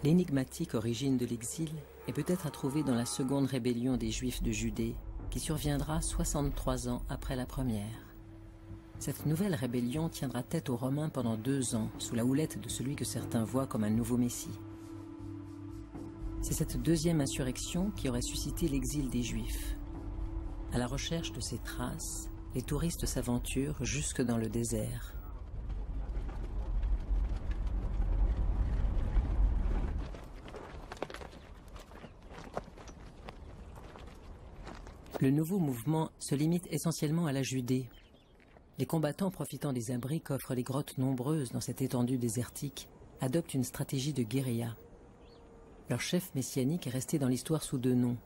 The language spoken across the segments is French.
L'énigmatique origine de l'exil est peut-être à trouver dans la seconde rébellion des Juifs de Judée, qui surviendra 63 ans après la première. Cette nouvelle rébellion tiendra tête aux Romains pendant 2 ans, sous la houlette de celui que certains voient comme un nouveau Messie. C'est cette deuxième insurrection qui aurait suscité l'exil des Juifs. À la recherche de ces traces, les touristes s'aventurent jusque dans le désert. Le nouveau mouvement se limite essentiellement à la Judée. Les combattants profitant des abris qu'offrent les grottes nombreuses dans cette étendue désertique adoptent une stratégie de guérilla. Leur chef messianique est resté dans l'histoire sous 2 noms,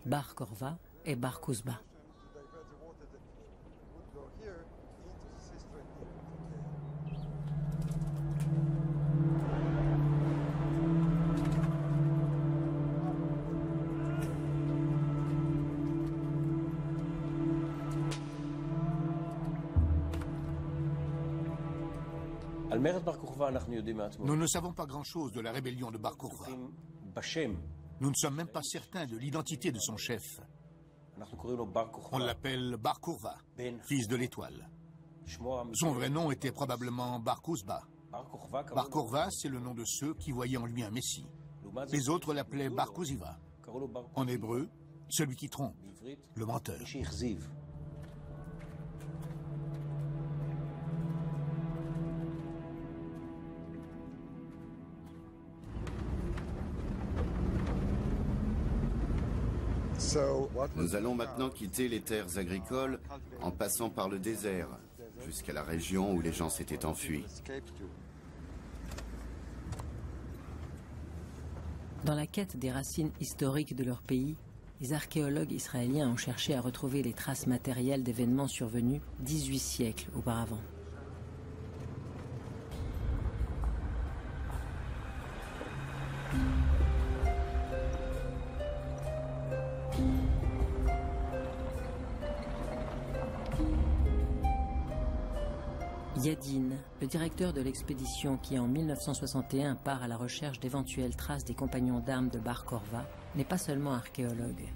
Bar Korva et Bar Kokhba. Nous ne savons pas grand-chose de la rébellion de Bar Kokhba. Nous ne sommes même pas certains de l'identité de son chef. On l'appelle Bar Kokhba, fils de l'étoile. Son vrai nom était probablement Bar Kokhba. Bar Kokhba, c'est le nom de ceux qui voyaient en lui un messie. Les autres l'appelaient Bar Koziva. En hébreu, celui qui trompe, le menteur. Nous allons maintenant quitter les terres agricoles en passant par le désert, jusqu'à la région où les gens s'étaient enfuis. Dans la quête des racines historiques de leur pays, les archéologues israéliens ont cherché à retrouver les traces matérielles d'événements survenus 18 siècles auparavant. Yadin, le directeur de l'expédition qui en 1961 part à la recherche d'éventuelles traces des compagnons d'armes de Bar Korva, n'est pas seulement archéologue.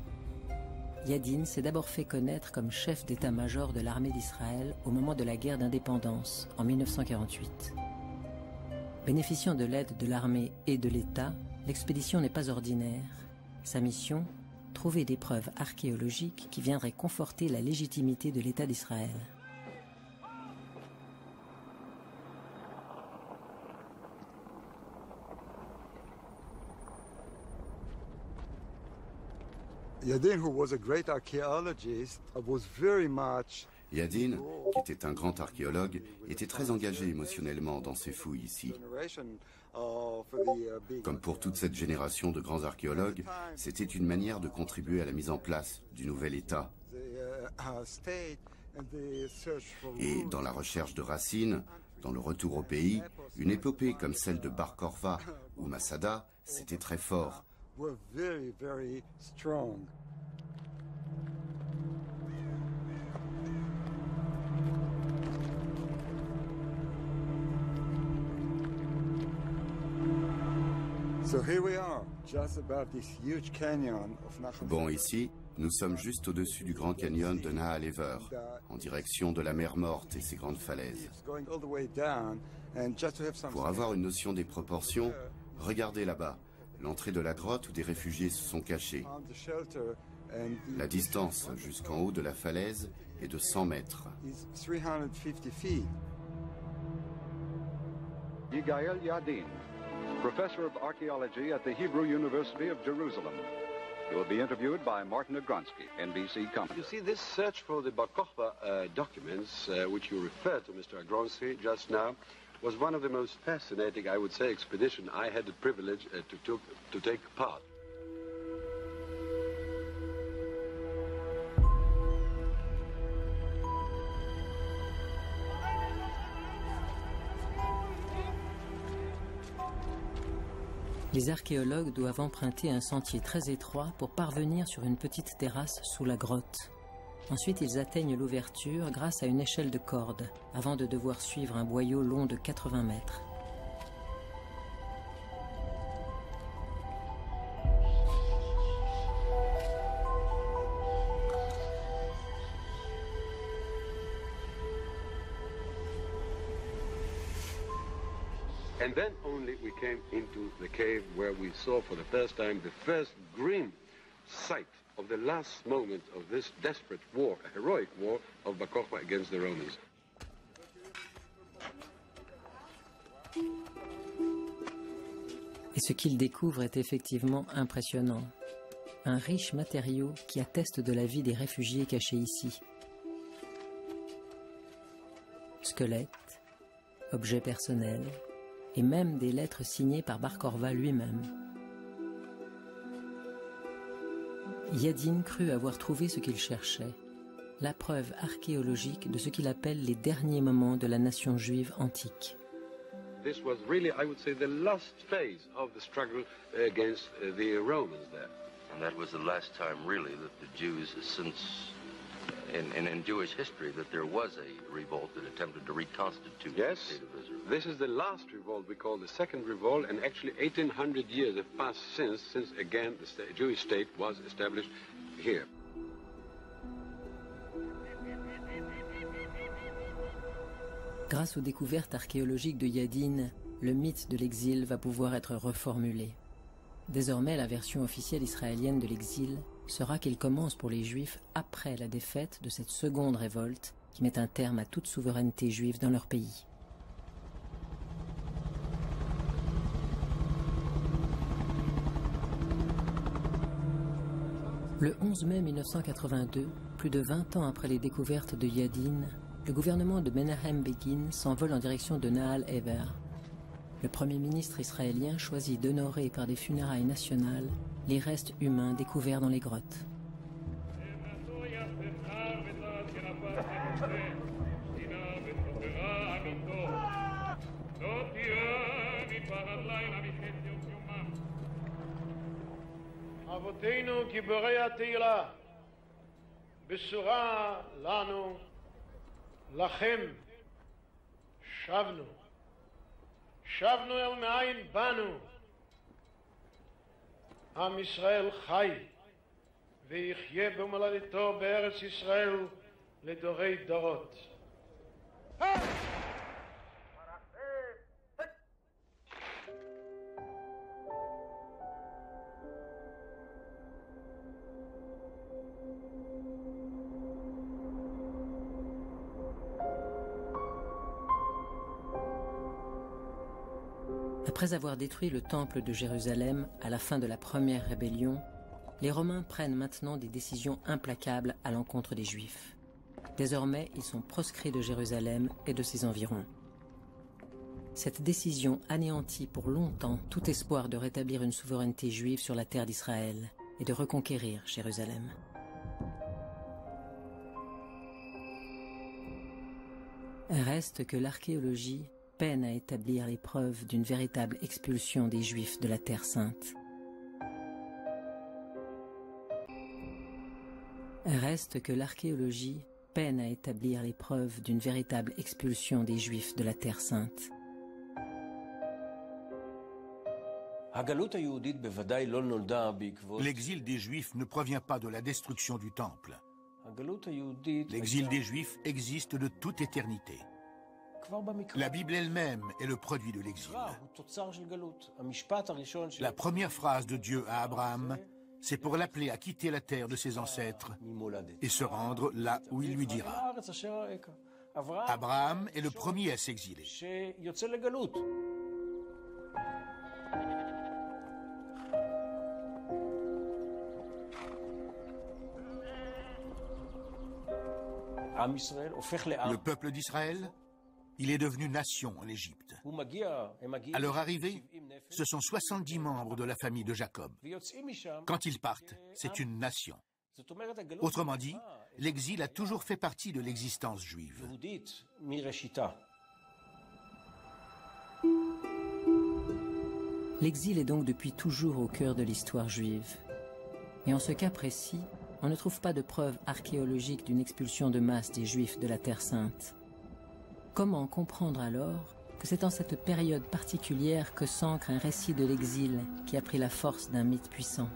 Yadin s'est d'abord fait connaître comme chef d'état-major de l'armée d'Israël au moment de la guerre d'indépendance, en 1948. Bénéficiant de l'aide de l'armée et de l'État, l'expédition n'est pas ordinaire. Sa mission, trouver des preuves archéologiques qui viendraient conforter la légitimité de l'État d'Israël. Yadin, who was a great archaeologist, was very much. Yadin, qui était un grand archéologue, était très engagé émotionnellement dans ses fouilles ici. Comme pour toute cette génération de grands archéologues, c'était une manière de contribuer à la mise en place du nouvel État. Et dans la recherche de racines, dans le retour au pays, une épopée comme celle de Bar Korva ou Masada, c'était très fort. Were very, very strong. So here we are, just above this huge canyon of Nahal. Bon, ici, nous sommes juste au-dessus du grand canyon de Nahal Ever, en direction de la mer Morte et ses grandes falaises. Pour avoir une notion des proportions, regardez là-bas. L'entrée de la grotte où des réfugiés se sont cachés. La distance jusqu'en haut de la falaise est de 100 mètres. Yigael Yadin, professor of archaeology at the Hebrew University of Jerusalem. He will be interviewed by Martin Agronsky, NBC Company. You see, this search for the Bar Kokhba documents, which you referred to, Mr. Agronsky, just now, was one of the most fascinating, I would say, expedition I had the privilege to take part. Les archéologues doivent emprunter un sentier très étroit pour parvenir sur une petite terrasse sous la grotte. Ensuite, ils atteignent l'ouverture grâce à une échelle de corde, avant de devoir suivre un boyau long de 80 mètres. And then only we came into the cave where we saw for the first time the first grim sight of the last moment of this desperate war, a heroic war of Bar Kokhba against the Romans. Et ce qu'il découvre est effectivement impressionnant. Un riche matériau qui atteste de la vie des réfugiés cachés ici. Squelettes, objets personnels, et même des lettres signées par Bar Korva lui-même. Yadin crut avoir trouvé ce qu'il cherchait, la preuve archéologique de ce qu'il appelle les derniers moments de la nation juive antique. This was really, I would say, the last phase of the struggle against the Romans there. And that was the last time, really, that the Jews, since in Jewish history, that there was a revolt that attempted to reconstitute the state of Israel. This is the last revolt we call the Second Revolt, and actually 1800 years have passed since again the Jewish state was established here. Grâce aux découvertes archéologiques de Yadin, le mythe de l'exil va pouvoir être reformulé. Désormais, la version officielle israélienne de l'exil sera qu'il commence pour les Juifs après la défaite de cette seconde révolte qui met un terme à toute souveraineté juive dans leur pays. Le 11 mai 1982, plus de 20 ans après les découvertes de Yadin, le gouvernement de Menahem Begin s'envole en direction de Nahal Ever. Le Premier ministre israélien choisit d'honorer par des funérailles nationales les restes humains découverts dans les grottes. אבותינו גיבורי התהילה, בשורה לנו, לכם, שבנו. שבנו אל מאין באנו. עם ישראל חי, ויחיה במולדתו בארץ ישראל לדורי דורות. Après avoir détruit le temple de Jérusalem à la fin de la première rébellion, les Romains prennent maintenant des décisions implacables à l'encontre des Juifs. Désormais, ils sont proscrits de Jérusalem et de ses environs. Cette décision anéantit pour longtemps tout espoir de rétablir une souveraineté juive sur la terre d'Israël et de reconquérir Jérusalem. Reste que l'archéologie peine à établir les preuves d'une véritable expulsion des Juifs de la Terre Sainte. Reste que l'archéologie peine à établir les preuves d'une véritable expulsion des Juifs de la Terre Sainte. L'exil des Juifs ne provient pas de la destruction du Temple. L'exil des Juifs existe de toute éternité. La Bible elle-même est le produit de l'exil. La première phrase de Dieu à Abraham, c'est pour l'appeler à quitter la terre de ses ancêtres et se rendre là où il lui dira. Abraham est le premier à s'exiler. Le peuple d'Israël, il est devenu nation en Égypte. À leur arrivée, ce sont 70 membres de la famille de Jacob. Quand ils partent, c'est une nation. Autrement dit, l'exil a toujours fait partie de l'existence juive. L'exil est donc depuis toujours au cœur de l'histoire juive. Et en ce cas précis, on ne trouve pas de preuves archéologiques d'une expulsion de masse des Juifs de la Terre Sainte. Comment comprendre alors que c'est en cette période particulière que s'ancre un récit de l'exil qui a pris la force d'un mythe puissant?